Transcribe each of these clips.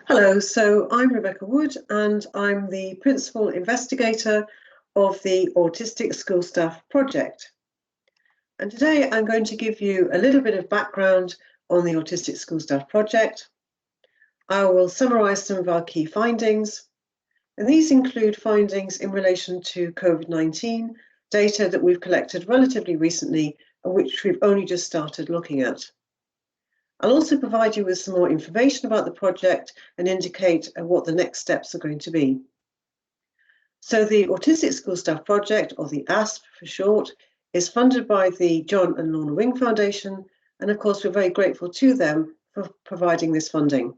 Hello, so I'm Rebecca Wood and I'm the Principal Investigator of the Autistic School Staff Project. And today I'm going to give you a little bit of background on the Autistic School Staff Project. I will summarise some of our key findings, and these include findings in relation to COVID-19, data that we've collected relatively recently and which we've only just started looking at. I'll also provide you with some more information about the project and indicate what the next steps are going to be. So the Autistic School Staff Project, or the ASP for short, is funded by the John and Lorna Wing Foundation, and of course we're very grateful to them for providing this funding.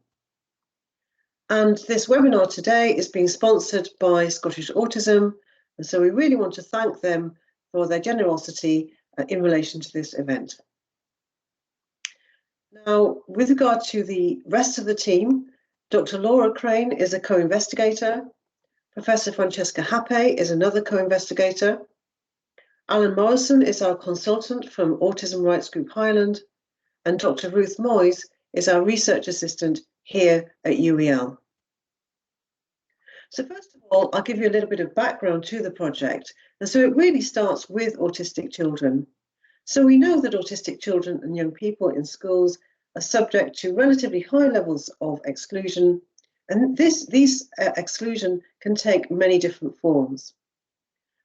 And this webinar today is being sponsored by Scottish Autism, and so we really want to thank them for their generosity in relation to this event. Now, with regard to the rest of the team, Dr. Laura Crane is a co-investigator, Professor Francesca Happe is another co-investigator, Alan Morrison is our consultant from Autism Rights Group Highland, and Dr. Ruth Moyes is our research assistant here at UEL. So first of all, I'll give you a little bit of background to the project, and so it really starts with autistic children. So we know that autistic children and young people in schools are subject to relatively high levels of exclusion, and these exclusion can take many different forms.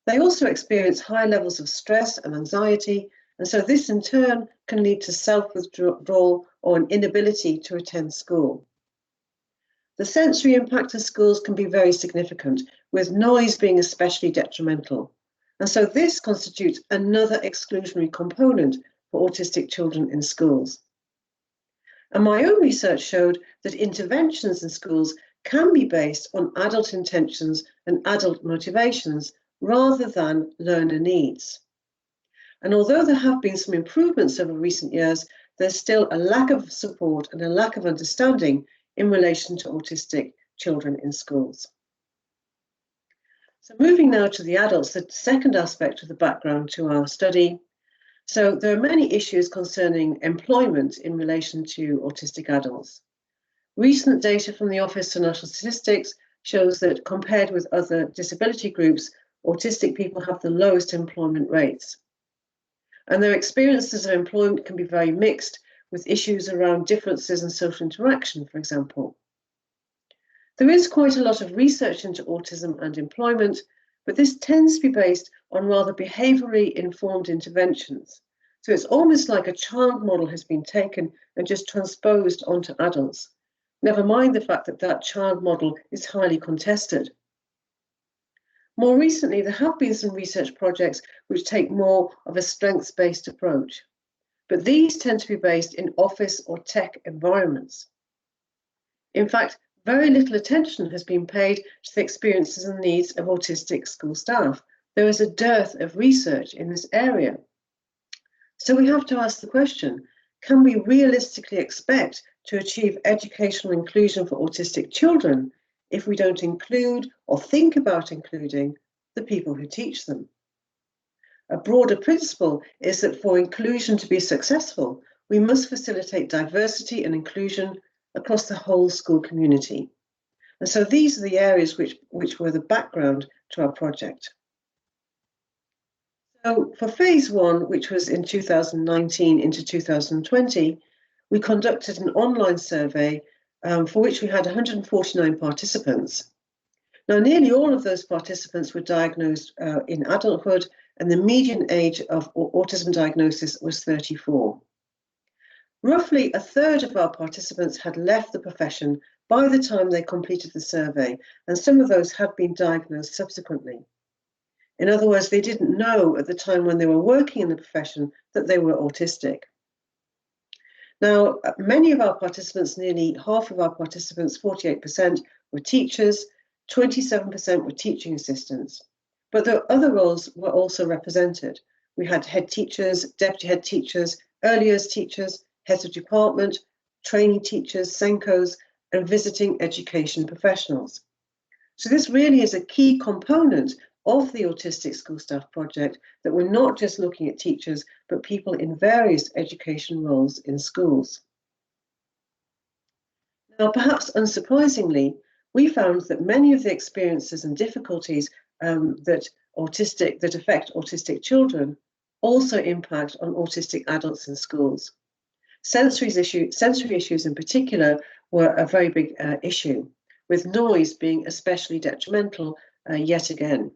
They also experience high levels of stress and anxiety, and so this in turn can lead to self-withdrawal or an inability to attend school. The sensory impact of schools can be very significant, with noise being especially detrimental. And so this constitutes another exclusionary component for autistic children in schools. And my own research showed that interventions in schools can be based on adult intentions and adult motivations rather than learner needs. And although there have been some improvements over recent years, there's still a lack of support and a lack of understanding in relation to autistic children in schools. So moving now to the adults, the second aspect of the background to our study. So there are many issues concerning employment in relation to autistic adults. Recent data from the Office for National Statistics shows that compared with other disability groups, autistic people have the lowest employment rates. And their experiences of employment can be very mixed, with issues around differences in social interaction, for example. There is quite a lot of research into autism and employment, but this tends to be based on rather behaviourally informed interventions. So it's almost like a child model has been taken and just transposed onto adults. Never mind the fact that that child model is highly contested. More recently, there have been some research projects which take more of a strengths-based approach, but these tend to be based in office or tech environments. In fact, very little attention has been paid to the experiences and needs of autistic school staff. There is a dearth of research in this area. So we have to ask the question, can we realistically expect to achieve educational inclusion for autistic children if we don't include or think about including the people who teach them? A broader principle is that for inclusion to be successful, we must facilitate diversity and inclusion across the whole school community. And so these are the areas which were the background to our project. So for phase one, which was in 2019 into 2020, we conducted an online survey for which we had 149 participants. Now, nearly all of those participants were diagnosed in adulthood, and the median age of autism diagnosis was 34. Roughly a third of our participants had left the profession by the time they completed the survey, and some of those had been diagnosed subsequently. In other words, they didn't know at the time when they were working in the profession that they were autistic. Now, many of our participants, nearly half of our participants, 48%, were teachers, 27% were teaching assistants. But the other roles were also represented. We had head teachers, deputy head teachers, early years teachers, heads of department, training teachers, SENCOs, and visiting education professionals. So this really is a key component of the Autistic School Staff Project, that we're not just looking at teachers, but people in various education roles in schools. Now, perhaps unsurprisingly, we found that many of the experiences and difficulties that affect autistic children also impact on autistic adults in schools. Sensory issues in particular were a very big issue, with noise being especially detrimental yet again.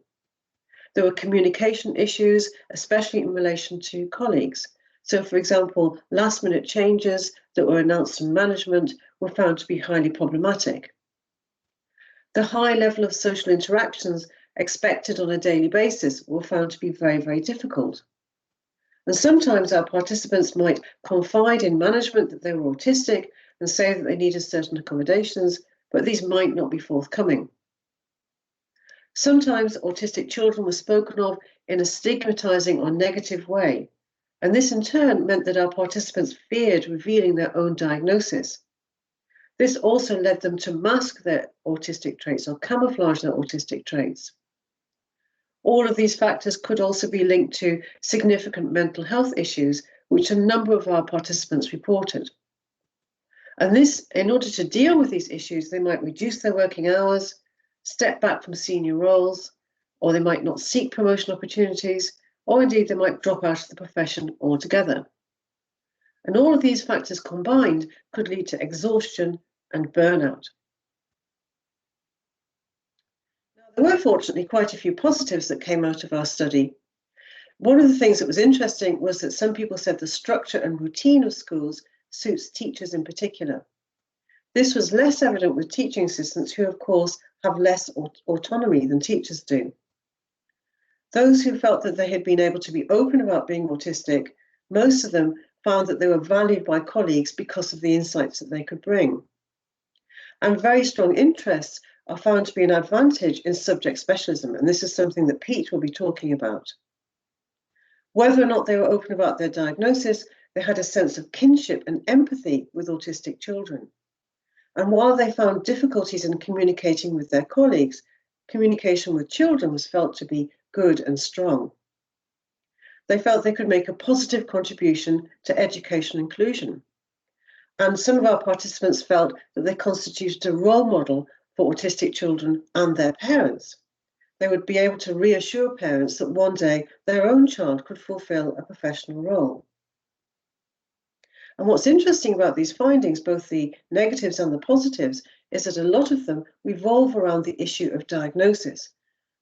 There were communication issues, especially in relation to colleagues. So, for example, last-minute changes that were announced from management were found to be highly problematic. The high level of social interactions expected on a daily basis were found to be very, very difficult. And sometimes our participants might confide in management that they were autistic and say that they needed certain accommodations, but these might not be forthcoming. Sometimes autistic children were spoken of in a stigmatizing or negative way, and this in turn meant that our participants feared revealing their own diagnosis. This also led them to mask their autistic traits or camouflage their autistic traits. All of these factors could also be linked to significant mental health issues, which a number of our participants reported. And this, in order to deal with these issues, they might reduce their working hours, step back from senior roles, or they might not seek promotion opportunities, or indeed they might drop out of the profession altogether. And all of these factors combined could lead to exhaustion and burnout. There were fortunately quite a few positives that came out of our study. One of the things that was interesting was that some people said the structure and routine of schools suits teachers in particular. This was less evident with teaching assistants who, of course, have less autonomy than teachers do. Those who felt that they had been able to be open about being autistic, most of them found that they were valued by colleagues because of the insights that they could bring. And very strong interests are found to be an advantage in subject specialism, and this is something that Pete will be talking about. Whether or not they were open about their diagnosis, they had a sense of kinship and empathy with autistic children. And while they found difficulties in communicating with their colleagues, communication with children was felt to be good and strong. They felt they could make a positive contribution to education inclusion. And some of our participants felt that they constituted a role model for autistic children and their parents. They would be able to reassure parents that one day their own child could fulfill a professional role. And what's interesting about these findings, both the negatives and the positives, is that a lot of them revolve around the issue of diagnosis.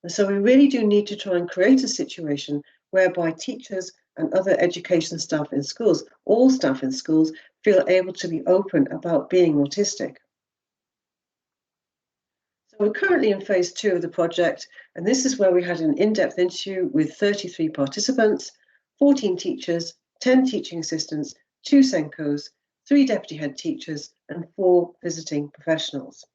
And so we really do need to try and create a situation whereby teachers and other education staff in schools, all staff in schools, feel able to be open about being autistic. So we're currently in phase 2 of the project, and this is where we had an in-depth interview with 33 participants, 14 teachers, 10 teaching assistants, 2 SENCOs, 3 deputy head teachers, and 4 visiting professionals.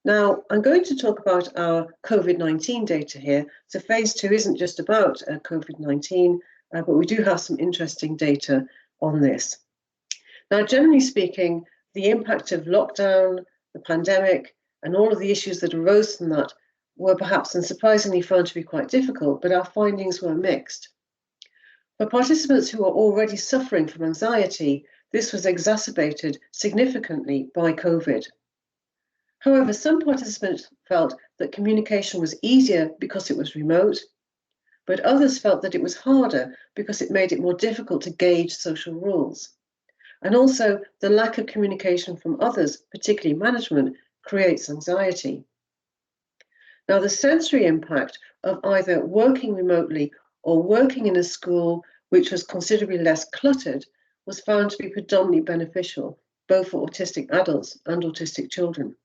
Now, I'm going to talk about our COVID-19 data here. So phase 2 isn't just about COVID-19, but we do have some interesting data on this. Now, generally speaking, the impact of lockdown, the pandemic, and all of the issues that arose from that were perhaps unsurprisingly found to be quite difficult, but our findings were mixed. For participants who are already suffering from anxiety, this was exacerbated significantly by COVID. However, some participants felt that communication was easier because it was remote, but others felt that it was harder because it made it more difficult to gauge social rules. And also, the lack of communication from others, particularly management, creates anxiety. Now, the sensory impact of either working remotely or working in a school which was considerably less cluttered was found to be predominantly beneficial, both for autistic adults and autistic children.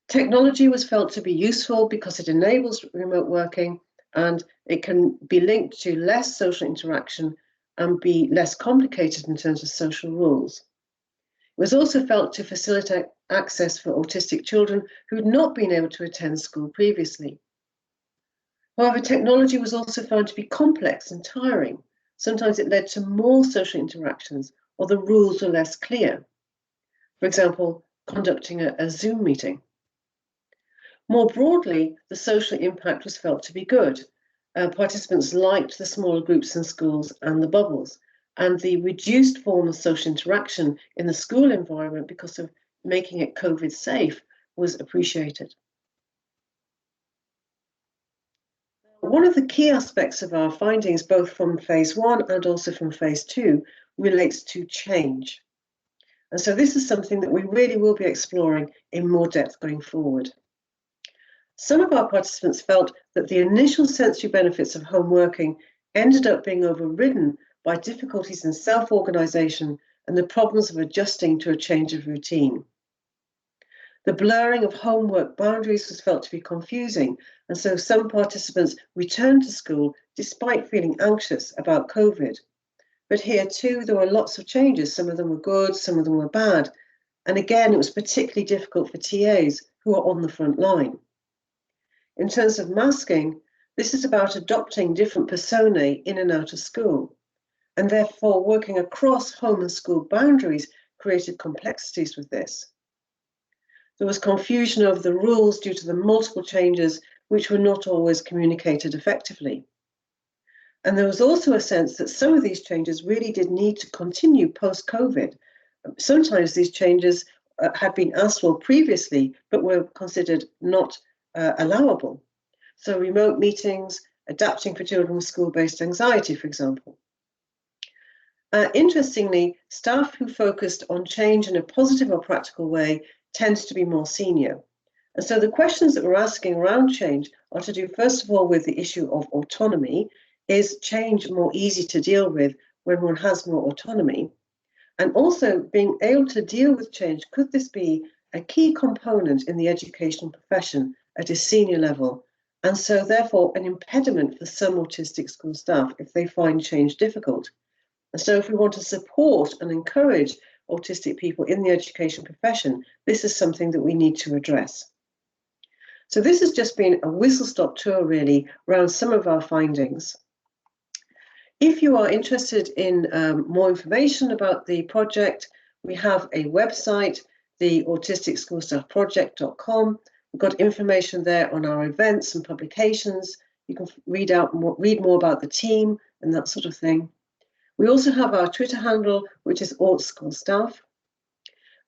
Technology was felt to be useful because it enables remote working and it can be linked to less social interaction and be less complicated in terms of social rules. It was also felt to facilitate access for autistic children who had not been able to attend school previously. However, technology was also found to be complex and tiring. Sometimes it led to more social interactions or the rules were less clear. For example, conducting a Zoom meeting. More broadly, the social impact was felt to be good. Participants liked the smaller groups in schools and the bubbles, and the reduced form of social interaction in the school environment because of making it COVID safe was appreciated. One of the key aspects of our findings, both from phase 1 and also from phase 2, relates to change. And so this is something that we really will be exploring in more depth going forward. Some of our participants felt that the initial sensory benefits of home working ended up being overridden by difficulties in self-organisation and the problems of adjusting to a change of routine. The blurring of homework boundaries was felt to be confusing, and so some participants returned to school despite feeling anxious about COVID. But here too, there were lots of changes. Some of them were good, some of them were bad. And again, it was particularly difficult for TAs who are on the front line. In terms of masking, this is about adopting different personae in and out of school. And therefore, working across home and school boundaries created complexities with this. There was confusion over the rules due to the multiple changes which were not always communicated effectively. And there was also a sense that some of these changes really did need to continue post-COVID. Sometimes these changes had been asked for previously, but were considered not allowable. So remote meetings, adapting for children with school-based anxiety, for example. Interestingly, staff who focused on change in a positive or practical way tends to be more senior. And so the questions that we're asking around change are to do, first of all, with the issue of autonomy. Is change more easy to deal with when one has more autonomy? And also being able to deal with change, could this be a key component in the educational profession at a senior level? And so therefore an impediment for some autistic school staff if they find change difficult. And so if we want to support and encourage autistic people in the education profession, this is something that we need to address. So this has just been a whistle-stop tour really around some of our findings. If you are interested in more information about the project, we have a website, the AutisticSchoolStaffProject.com. We've got information there on our events and publications. You can read more about the team and that sort of thing. We also have our Twitter handle, which is AutsSchoolStaff.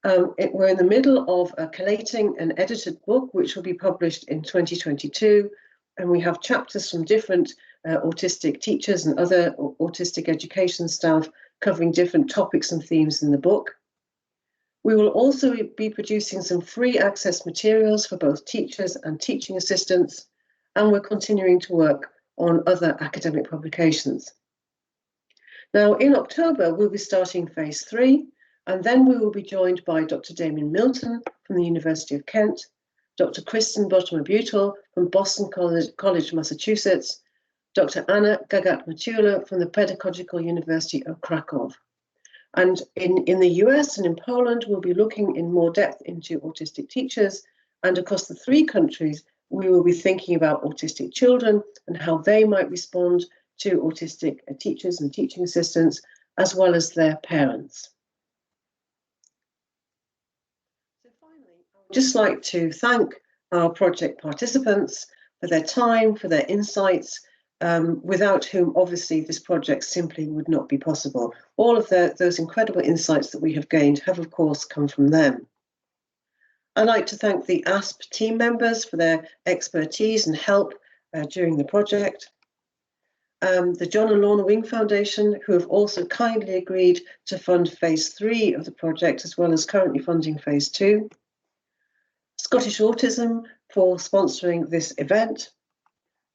We're in the middle of collating an edited book, which will be published in 2022. And we have chapters from different autistic teachers and other autistic education staff covering different topics and themes in the book. We will also be producing some free access materials for both teachers and teaching assistants, and we're continuing to work on other academic publications. Now, in October, we'll be starting phase 3, and then we will be joined by Dr. Damien Milton from the University of Kent, Dr. Kristen Bottomer-Butel from Boston College, Massachusetts, Dr. Anna Gagat-Matula from the Pedagogical University of Krakow. And in the US and in Poland, we'll be looking in more depth into autistic teachers. And across the 3 countries, we will be thinking about autistic children and how they might respond to autistic teachers and teaching assistants, as well as their parents. So finally, I would just like to thank our project participants for their time, for their insights, without whom obviously this project simply would not be possible. All of those incredible insights that we have gained have of course come from them. I'd like to thank the ASP team members for their expertise and help during the project. The John and Lorna Wing Foundation, who have also kindly agreed to fund phase 3 of the project, as well as currently funding phase 2. Scottish Autism for sponsoring this event,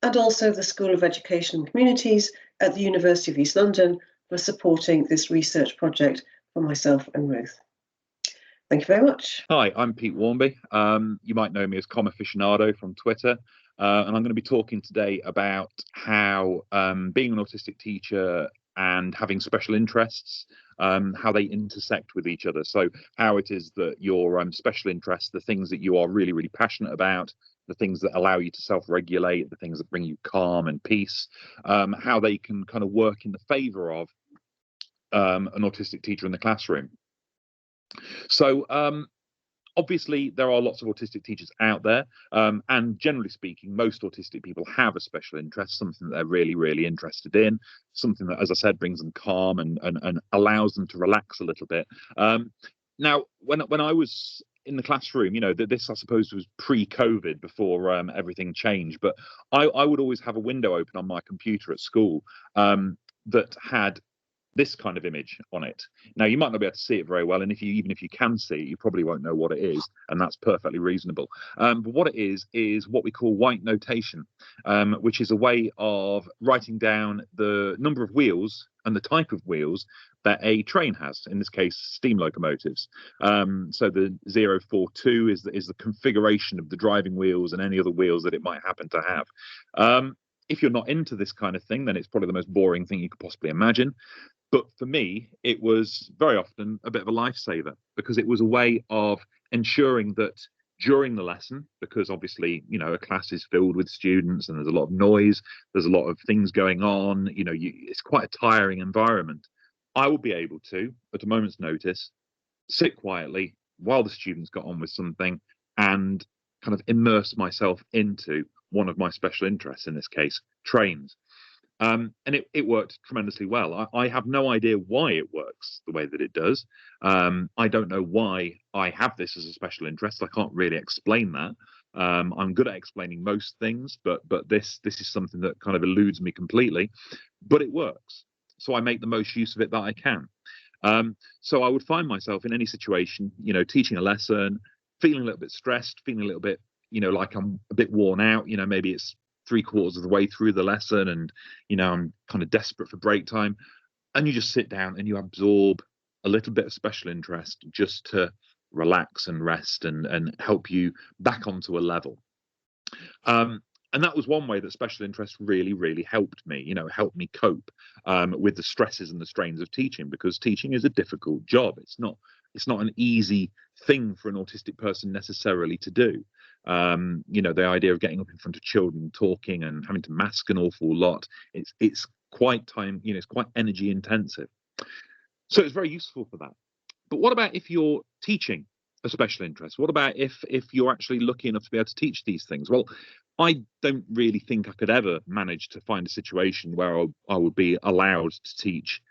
and also the School of Education and Communities at the University of East London for supporting this research project for myself and Ruth. Thank you very much. Hi, I'm Pete Warmby. You might know me as Com Aficionado from Twitter. And I'm going to be talking today about how being an autistic teacher and having special interests, how they intersect with each other. So how it is that your special interests, the things that you are really, really passionate about, the things that allow you to self-regulate, the things that bring you calm and peace, how they can kind of work in the favour of an autistic teacher in the classroom. So obviously, there are lots of autistic teachers out there, and generally speaking, most autistic people have a special interest, something that they're really, really interested in, something that, as I said, brings them calm and allows them to relax a little bit. Now, when I was in the classroom, this I suppose was pre-COVID, before everything changed. But I would always have a window open on my computer at school that had this kind of image on it. Now, you might not be able to see it very well, and even if you can see it, you probably won't know what it is, and that's perfectly reasonable. But what it is what we call white notation, which is a way of writing down the number of wheels and the type of wheels that a train has, in this case steam locomotives. So the 042 is the configuration of the driving wheels and any other wheels that it might happen to have. If you're not into this kind of thing, then it's probably the most boring thing you could possibly imagine. But for me, it was very often a bit of a lifesaver, because it was a way of ensuring that during the lesson, because obviously, a class is filled with students and there's a lot of noise, there's a lot of things going on, it's quite a tiring environment. I would be able to, at a moment's notice, sit quietly while the students got on with something and kind of immerse myself into one of my special interests, in this case, trains. And it worked tremendously well. I have no idea why it works the way that it does. I don't know why I have this as a special interest. I can't really explain that. I'm good at explaining most things, but this is something that kind of eludes me completely. But it works, so I make the most use of it that I can. So I would find myself in any situation, teaching a lesson, feeling a little bit stressed, feeling a little bit, like I'm a bit worn out. Maybe it's 3/4 of the way through the lesson, and I'm kind of desperate for break time, and you just sit down and you absorb a little bit of special interest, just to relax and rest and help you back onto a level. And that was one way that special interest really, really helped me, helped me cope with the stresses and the strains of teaching, because teaching is a difficult job. It's not an easy thing for an autistic person necessarily to do. The idea of getting up in front of children, talking, and having to mask an awful lot, it's quite it's quite energy intensive. So it's very useful for that. But what about if you're teaching a special interest? What about if you're actually lucky enough to be able to teach these things? Well, I don't really think I could ever manage to find a situation where I would be allowed to teach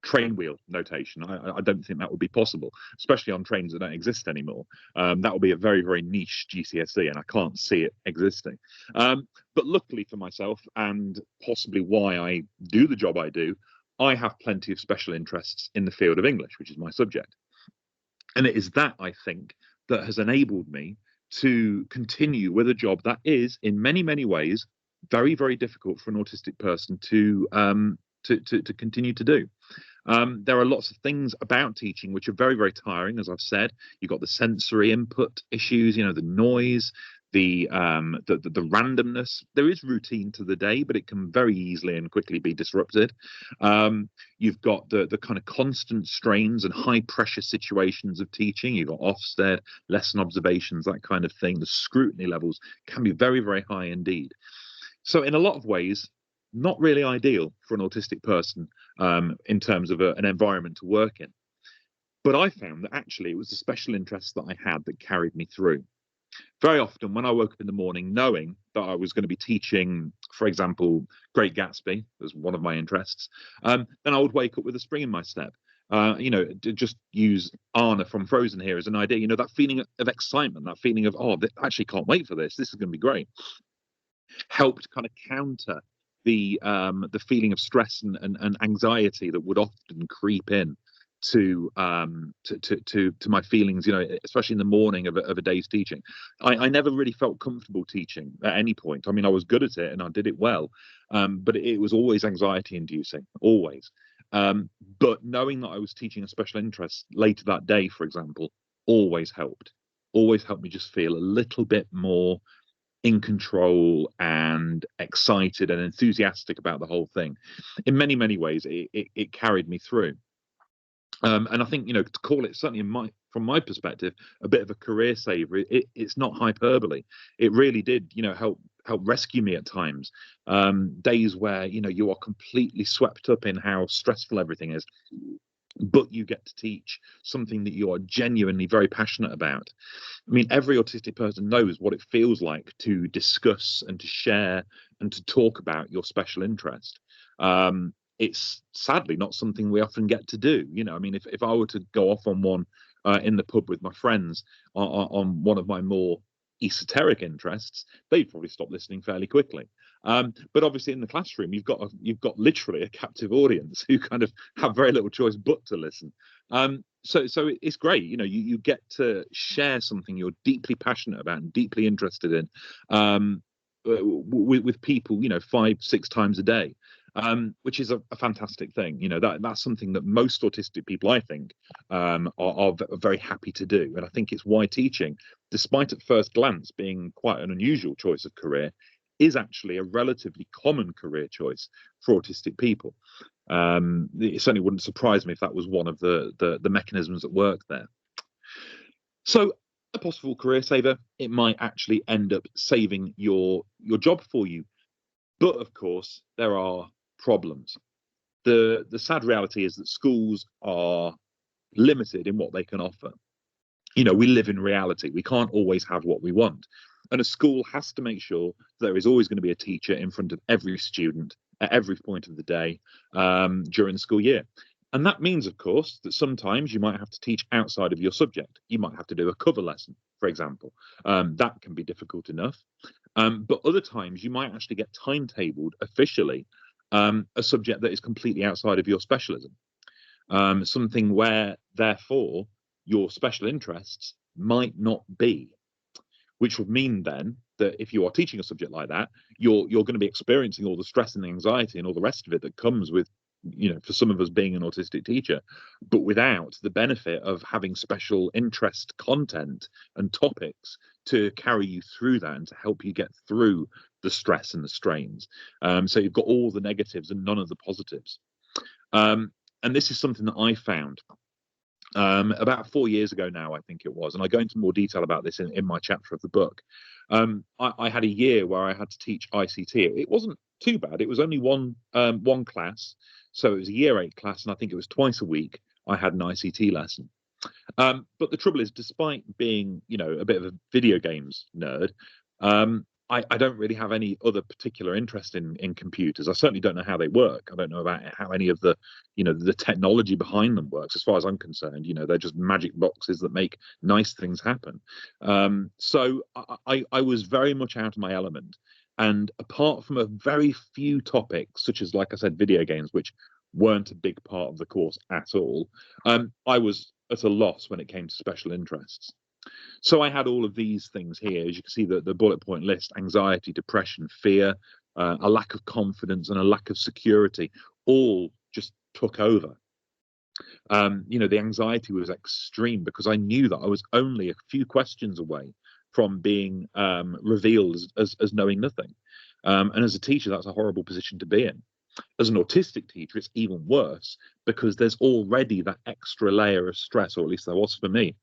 train wheel notation. I don't think that would be possible, especially on trains that don't exist anymore. That would be a very, very niche GCSE, and I can't see it existing. But luckily for myself, and possibly why I do the job I do, I have plenty of special interests in the field of English, which is my subject. And it is that, I think, that has enabled me to continue with a job that is, in many, many ways, very, very difficult for an autistic person to continue to do. There are lots of things about teaching which are very, very tiring, as I've said. You've got the sensory input issues, the noise, the randomness. There is routine to the day, but it can very easily and quickly be disrupted. You've got the kind of constant strains and high pressure situations of teaching. You've got Ofsted, lesson observations, that kind of thing. The scrutiny levels can be very, very high indeed. So in a lot of ways, not really ideal for an autistic person in terms of an environment to work in. But I found that actually it was the special interests that I had that carried me through. Very often when I woke up in the morning knowing that I was going to be teaching, for example, Great Gatsby as one of my interests, then I would wake up with a spring in my step. Just use Anna from Frozen here as an idea, that feeling of excitement, that feeling of, I actually can't wait for this. This is going to be great. Helped kind of counter the feeling of stress and anxiety that would often creep in to my feelings, especially in the morning of a day's teaching. I never really felt comfortable teaching at any point. I mean, I was good at it and I did it well, but it was always anxiety inducing, always. But knowing that I was teaching a special interest later that day, for example, always helped me just feel a little bit more in control and excited and enthusiastic about the whole thing. In many, many ways, it carried me through. And I think, to call it, certainly from my perspective, a bit of a career saver, it's not hyperbole. It really did, help rescue me at times. Days where, you are completely swept up in how stressful everything is, but you get to teach something that you are genuinely very passionate about. I mean, every autistic person knows what it feels like to discuss and to share and to talk about your special interest. it's sadly not something we often get to do. You know, I mean, if I were to go off on one in the pub with my friends on one of my more esoteric interests, they'd probably stop listening fairly quickly. But obviously, in the classroom, you've got literally a captive audience who kind of have very little choice but to listen. So it's great. You know, you get to share something you're deeply passionate about and deeply interested in with people, you know, 5-6 times a day. Which is a fantastic thing. You know, that's something that most autistic people, I think, are very happy to do. And I think it's why teaching, despite at first glance being quite an unusual choice of career, is actually a relatively common career choice for autistic people. It certainly wouldn't surprise me if that was one of the mechanisms at work there. So a possible career saver, it might actually end up saving your job for you. But of course, there are problems. The sad reality is that schools are limited in what they can offer. You know, we live in reality. We can't always have what we want. And a school has to make sure there is always going to be a teacher in front of every student at every point of the day during the school year. And that means, of course, that sometimes you might have to teach outside of your subject. You might have to do a cover lesson, for example. That can be difficult enough. But other times you might actually get timetabled officially a subject that is completely outside of your specialism, something where, therefore, your special interests might not be, which would mean then that if you are teaching a subject like that, you're going to be experiencing all the stress and anxiety and all the rest of it that comes with, you know, for some of us being an autistic teacher, but without the benefit of having special interest content and topics to carry you through that and to help you get through the stress and the strains. So you've got all the negatives and none of the positives. And this is something that I found about 4 years ago now, I think it was, and I go into more detail about this in my chapter of the book. I had a year where I had to teach ICT. It wasn't too bad. It was only one class. So it was a year 8 class, and I think it was twice a week I had an ICT lesson. But the trouble is, despite being, you know, a bit of a video games nerd, I don't really have any other particular interest in computers. I certainly don't know how they work. I don't know about how any of the, you know, the technology behind them works. As far as I'm concerned, you know, they're just magic boxes that make nice things happen. So I was very much out of my element. And apart from a very few topics, such as, like I said, video games, which weren't a big part of the course at all, I was at a loss when it came to special interests. So I had all of these things here. As you can see, the bullet point list: anxiety, depression, fear, a lack of confidence, and a lack of security, all just took over. You know, the anxiety was extreme because I knew that I was only a few questions away from being revealed as knowing nothing. And as a teacher, that's a horrible position to be in. As an autistic teacher, it's even worse because there's already that extra layer of stress, or at least there was for me,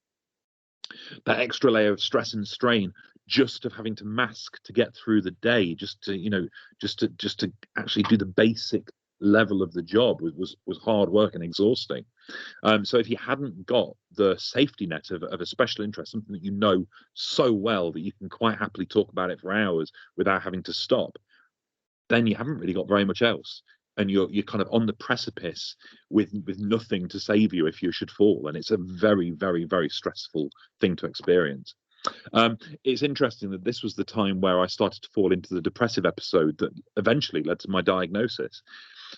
that extra layer of stress and strain just of having to mask to get through the day, just to, you know, just to actually do the basic level of the job was hard work and exhausting. So if you hadn't got the safety net of a special interest, something that you know so well that you can quite happily talk about it for hours without having to stop, then you haven't really got very much else. And you're kind of on the precipice with nothing to save you if you should fall. And it's a very, very, very stressful thing to experience. It's interesting that this was the time where I started to fall into the depressive episode that eventually led to my diagnosis.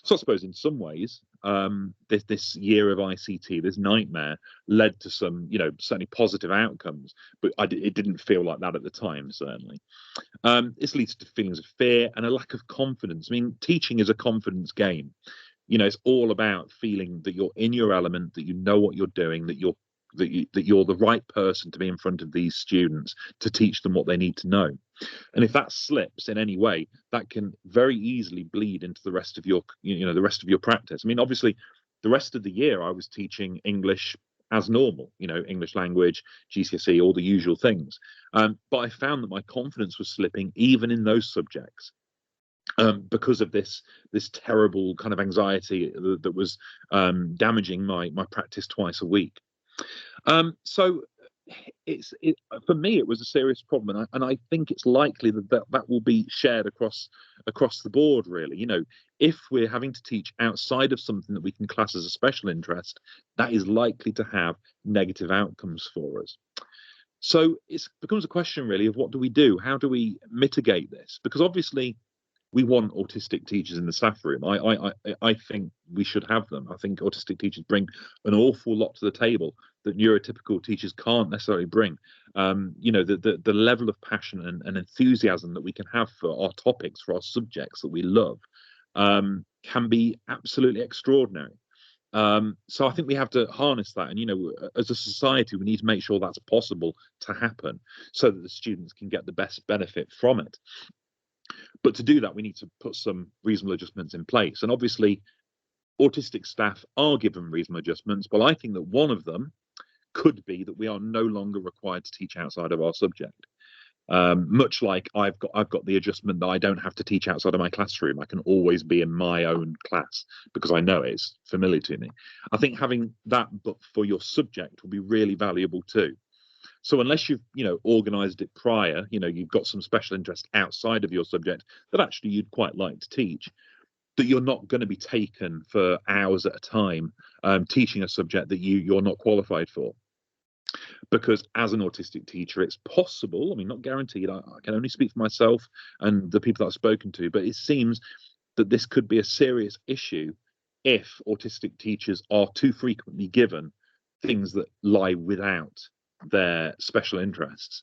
So I suppose in some ways, this year of ICT, this nightmare, led to some, you know, certainly positive outcomes, but it didn't feel like that at the time, certainly. This leads to feelings of fear and a lack of confidence. I mean, teaching is a confidence game. You know, it's all about feeling that you're in your element, that you know what you're doing, that you're the right person to be in front of these students to teach them what they need to know. And if that slips in any way, that can very easily bleed into the rest of your, you know, the rest of your practice. I mean, obviously, the rest of the year I was teaching English as normal, you know, English language, GCSE, all the usual things. But I found that my confidence was slipping even in those subjects. Because of this terrible kind of anxiety that was damaging my practice twice a week. So for me it was a serious problem, and I think it's likely that will be shared across the board, really. If we're having to teach outside of something that we can class as a special interest, that is likely to have negative outcomes for us. So it becomes a question, really, of what do we do? How do we mitigate this? Because obviously we want autistic teachers in the staff room. I think we should have them. I think autistic teachers bring an awful lot to the table that neurotypical teachers can't necessarily bring. The level of passion and enthusiasm that we can have for our topics, for our subjects that we love, can be absolutely extraordinary. So I think we have to harness that, and as a society, we need to make sure that's possible to happen, so that the students can get the best benefit from it. But to do that, we need to put some reasonable adjustments in place. And obviously, autistic staff are given reasonable adjustments. But I think that one of them could be that we are no longer required to teach outside of our subject. Much like I've got the adjustment that I don't have to teach outside of my classroom. I can always be in my own class because I know it's familiar to me. I think having that but for your subject will be really valuable too. So unless you've organised it prior, you've got some special interest outside of your subject that actually you'd quite like to teach, that you're not going to be taken for hours at a time teaching a subject that you're not qualified for. Because as an autistic teacher, it's possible, I mean, not guaranteed, I can only speak for myself and the people that I've spoken to, but it seems that this could be a serious issue if autistic teachers are too frequently given things that lie without their special interests.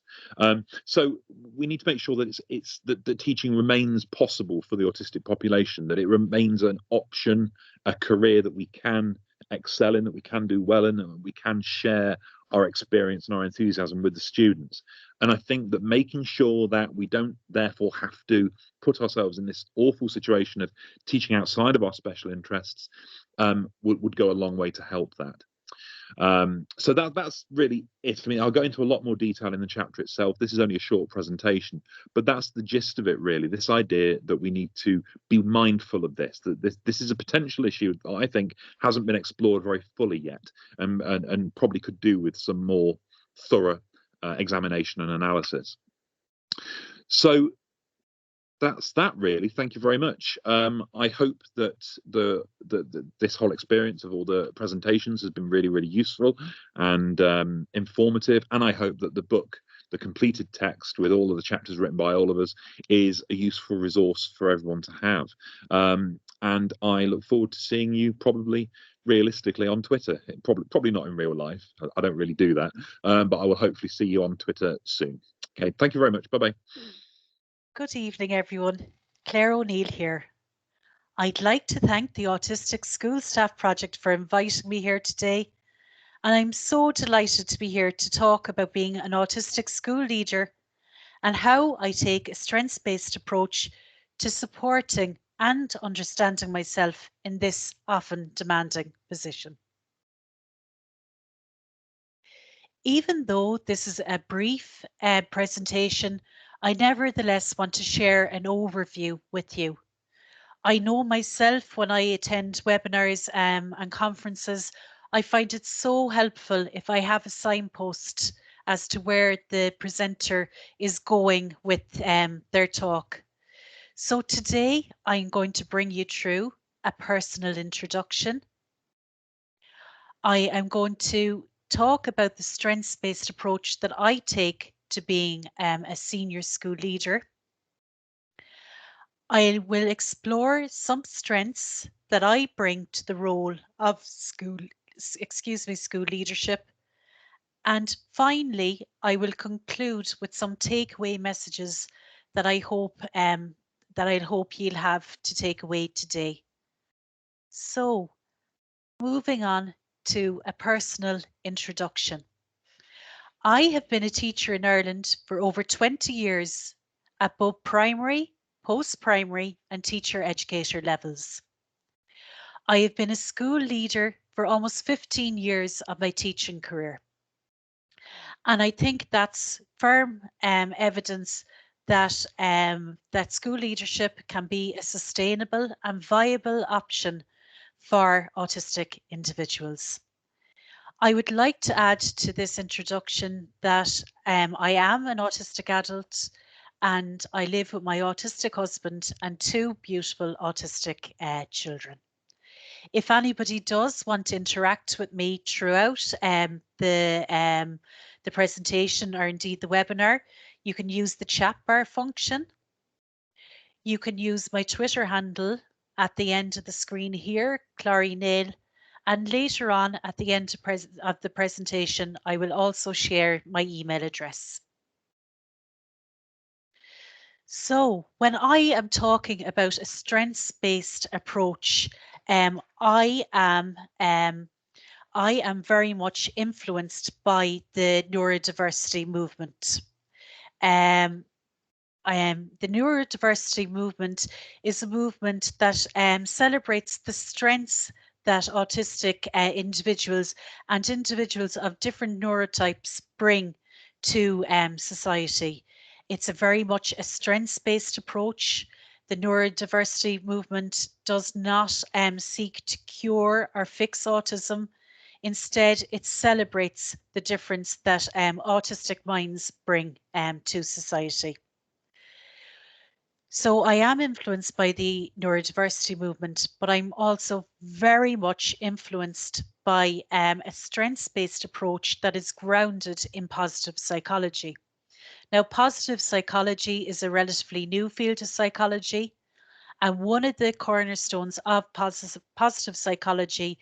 So we need to make sure that it's that teaching remains possible for the autistic population, that it remains an option, a career that we can excel in, that we can do well in, and we can share our experience and our enthusiasm with the students. And I think that making sure that we don't therefore have to put ourselves in this awful situation of teaching outside of our special interests would go a long way to help that. So that's really it for me. I'll go into a lot more detail in the chapter itself. This is only a short presentation, but that's the gist of it, really. This idea that we need to be mindful of this, that this is a potential issue that I think hasn't been explored very fully yet, and probably could do with some more thorough examination and analysis. So that's that, really. Thank you very much. I hope that this whole experience of all the presentations has been really, really useful and informative. And I hope that the book, the completed text with all of the chapters written by all of us, is a useful resource for everyone to have. And I look forward to seeing you probably realistically on Twitter. Probably not in real life. I don't really do that. But I will hopefully see you on Twitter soon. Okay, thank you very much. Bye-bye. Good evening, everyone. Claire O'Neill here. I'd like to thank the Autistic School Staff Project for inviting me here today. And I'm so delighted to be here to talk about being an autistic school leader and how I take a strengths-based approach to supporting and understanding myself in this often demanding position. Even though this is a brief presentation, I nevertheless want to share an overview with you. I know myself when I attend webinars and conferences, I find it so helpful if I have a signpost as to where the presenter is going with their talk. So today I'm going to bring you through a personal introduction. I am going to talk about the strengths-based approach that I take to being a senior school leader. I will explore some strengths that I bring to the role of school leadership. And finally, I will conclude with some takeaway messages that I hope you'll have to take away today. So, moving on to a personal introduction. I have been a teacher in Ireland for over 20 years at both primary, post-primary and teacher educator levels. I have been a school leader for almost 15 years of my teaching career. And I think that's firm evidence that, that school leadership can be a sustainable and viable option for autistic individuals. I would like to add to this introduction that I am an autistic adult and I live with my autistic husband and 2 beautiful autistic children. If anybody does want to interact with me throughout the presentation or indeed the webinar, you can use the chat bar function. You can use my Twitter handle at the end of the screen here, Clárigh Nail, and later on at the end of the presentation, I will also share my email address. So when I am talking about a strengths-based approach, I am very much influenced by the neurodiversity movement. The neurodiversity movement is a movement that celebrates the strengths that autistic individuals and individuals of different neurotypes bring to society. It's a very much a strengths-based approach. The neurodiversity movement does not seek to cure or fix autism. Instead, it celebrates the difference that autistic minds bring to society. So I am influenced by the neurodiversity movement, but I'm also very much influenced by a strengths-based approach that is grounded in positive psychology. Now, positive psychology is a relatively new field of psychology, and one of the cornerstones of positive psychology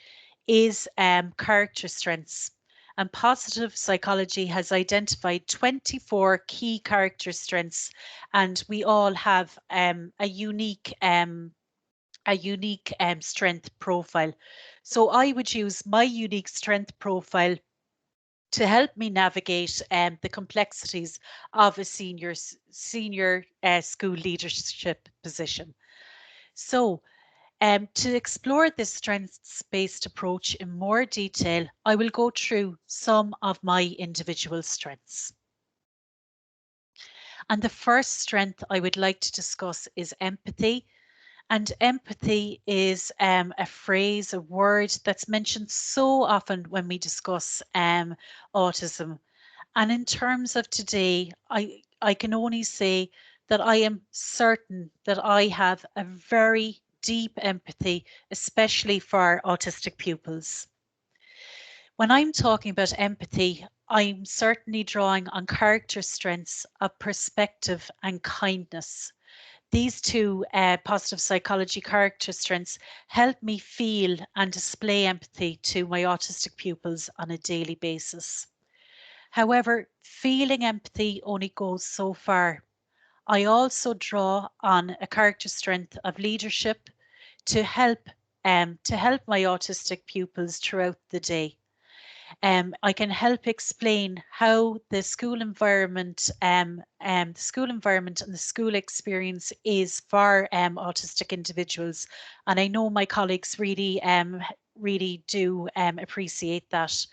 is character strengths. And positive psychology has identified 24 key character strengths, and we all have a unique strength profile. So I would use my unique strength profile to help me navigate the complexities of a senior school leadership position. So to explore this strengths-based approach in more detail, I will go through some of my individual strengths. And the first strength I would like to discuss is empathy. And empathy is a phrase, a word that's mentioned so often when we discuss autism. And in terms of today, I can only say that I am certain that I have a very deep empathy, especially for autistic pupils. When I'm talking about empathy, I'm certainly drawing on character strengths of perspective and kindness. These two positive psychology character strengths help me feel and display empathy to my autistic pupils on a daily basis. However, feeling empathy only goes so far. I also draw on a character strength of leadership to help my autistic pupils throughout the day. I can help explain how the school environment, and the school experience is for autistic individuals, and I know my colleagues really do appreciate that.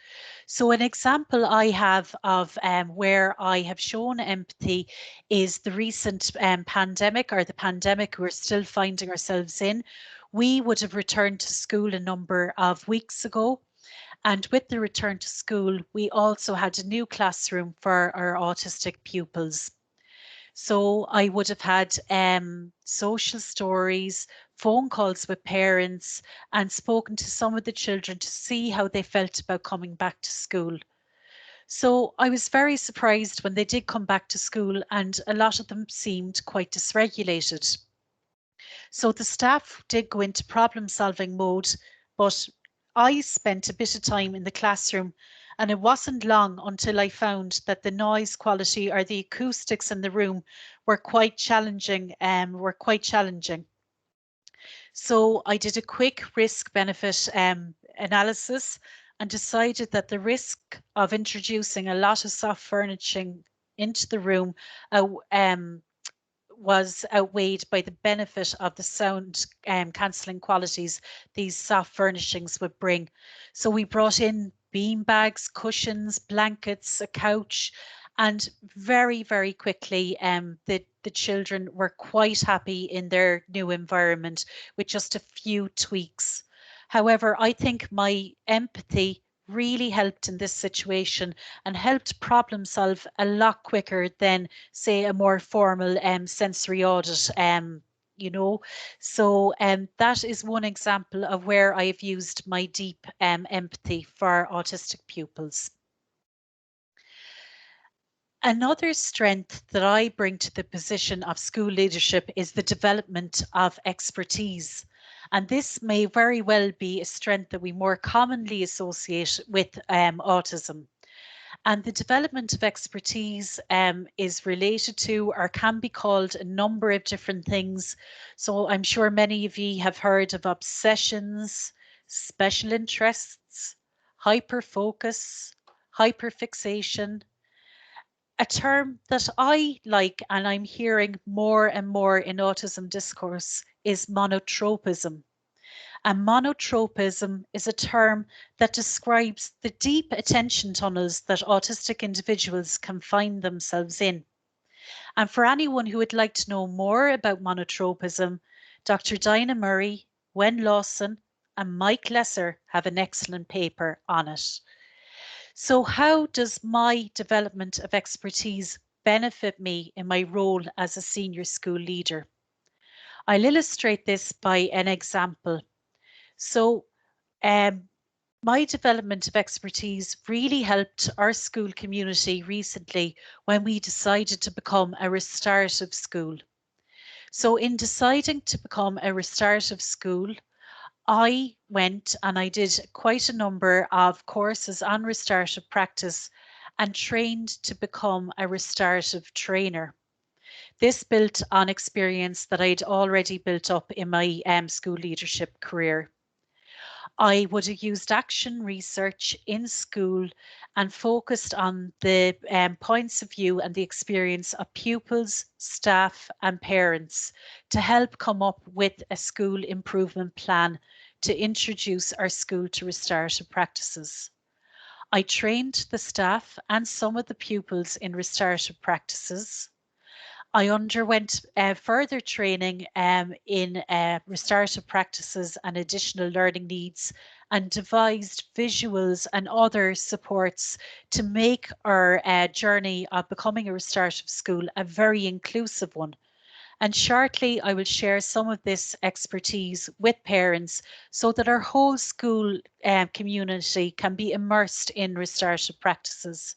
So an example I have of where I have shown empathy is the recent pandemic, or the pandemic we're still finding ourselves in. We would have returned to school a number of weeks ago. And with the return to school, we also had a new classroom for our autistic pupils. So I would have had social stories, phone calls with parents, and spoken to some of the children to see how they felt about coming back to school. So I was very surprised when they did come back to school, and a lot of them seemed quite dysregulated. So the staff did go into problem solving mode, but I spent a bit of time in the classroom, and it wasn't long until I found that the noise quality or the acoustics in the room were quite challenging. So I did a quick risk benefit analysis and decided that the risk of introducing a lot of soft furnishing into the room was outweighed by the benefit of the sound cancelling qualities these soft furnishings would bring. So we brought in bean bags, cushions, blankets, a couch, and very, very quickly the children were quite happy in their new environment with just a few tweaks. However, I think my empathy really helped in this situation and helped problem solve a lot quicker than, say, a more formal sensory audit. You know, so that is one example of where I've used my deep empathy for autistic pupils. Another strength that I bring to the position of school leadership is the development of expertise. And this may very well be a strength that we more commonly associate with autism. And the development of expertise is related to, or can be called, a number of different things. So I'm sure many of you have heard of obsessions, special interests, hyperfocus, hyperfixation. A term that I like and I'm hearing more and more in autism discourse is monotropism. And monotropism is a term that describes the deep attention tunnels that autistic individuals can find themselves in. And for anyone who would like to know more about monotropism, Dr. Dinah Murray, Gwen Lawson, and Mike Lesser have an excellent paper on it. So how does my development of expertise benefit me in my role as a senior school leader? I'll illustrate this by an example. So my development of expertise really helped our school community recently when we decided to become a restorative school. So in deciding to become a restorative school, I went and I did quite a number of courses on restorative practice and trained to become a restorative trainer. This built on experience that I'd already built up in my school leadership career. I would have used action research in school and focused on the points of view and the experience of pupils, staff and parents to help come up with a school improvement plan to introduce our school to restorative practices. I trained the staff and some of the pupils in restorative practices. I underwent further training in restorative practices and additional learning needs and devised visuals and other supports to make our journey of becoming a restorative school a very inclusive one. And shortly, I will share some of this expertise with parents so that our whole school community can be immersed in restorative practices.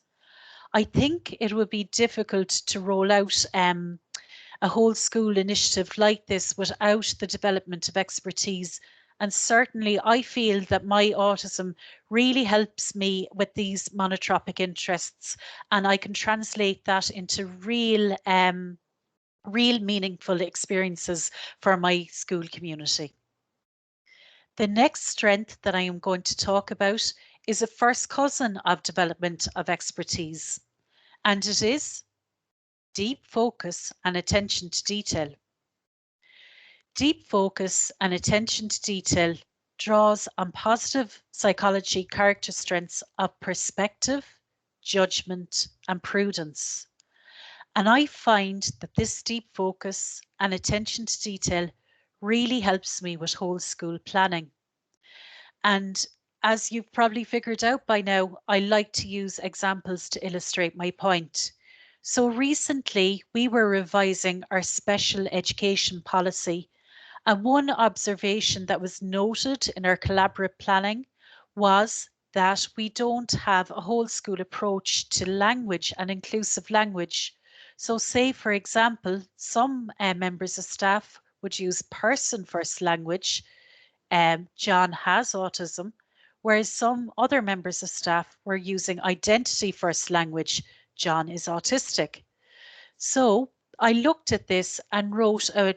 I think it would be difficult to roll out a whole school initiative like this without the development of expertise. And certainly I feel that my autism really helps me with these monotropic interests, and I can translate that into real meaningful experiences for my school community. The next strength that I am going to talk about is a first cousin of development of expertise, and it is deep focus and attention to detail. Deep focus and attention to detail draws on positive psychology character strengths of perspective, judgment, and prudence. And I find that this deep focus and attention to detail really helps me with whole school planning. And as you've probably figured out by now, I like to use examples to illustrate my point. So recently we were revising our special education policy, and one observation that was noted in our collaborative planning was that we don't have a whole school approach to language and inclusive language. So say, for example, some members of staff would use person first language. John has autism, whereas some other members of staff were using identity first language. John is autistic. So I looked at this and wrote a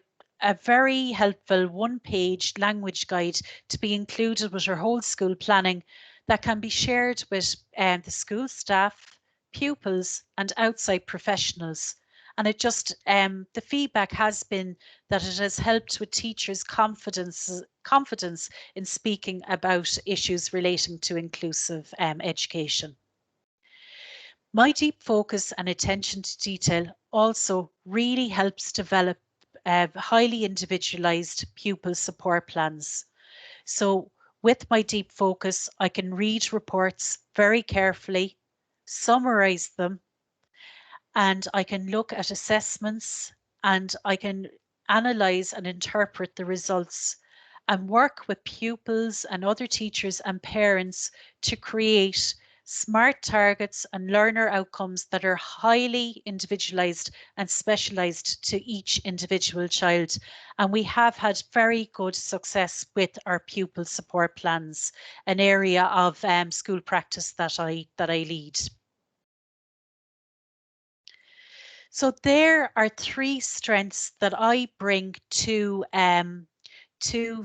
very helpful one-page language guide to be included with our whole school planning that can be shared with the school staff, pupils and outside professionals. And it just, the feedback has been that it has helped with teachers' confidence in speaking about issues relating to inclusive education. My deep focus and attention to detail also really helps develop highly individualized pupil support plans. So With my deep focus, I can read reports very carefully, summarize them, and I can look at assessments, and I can analyze and interpret the results and work with pupils and other teachers and parents to create smart targets and learner outcomes that are highly individualized and specialized to each individual child. And we have had very good success with our pupil support plans, an area of school practice that I lead. So there are three strengths that I bring to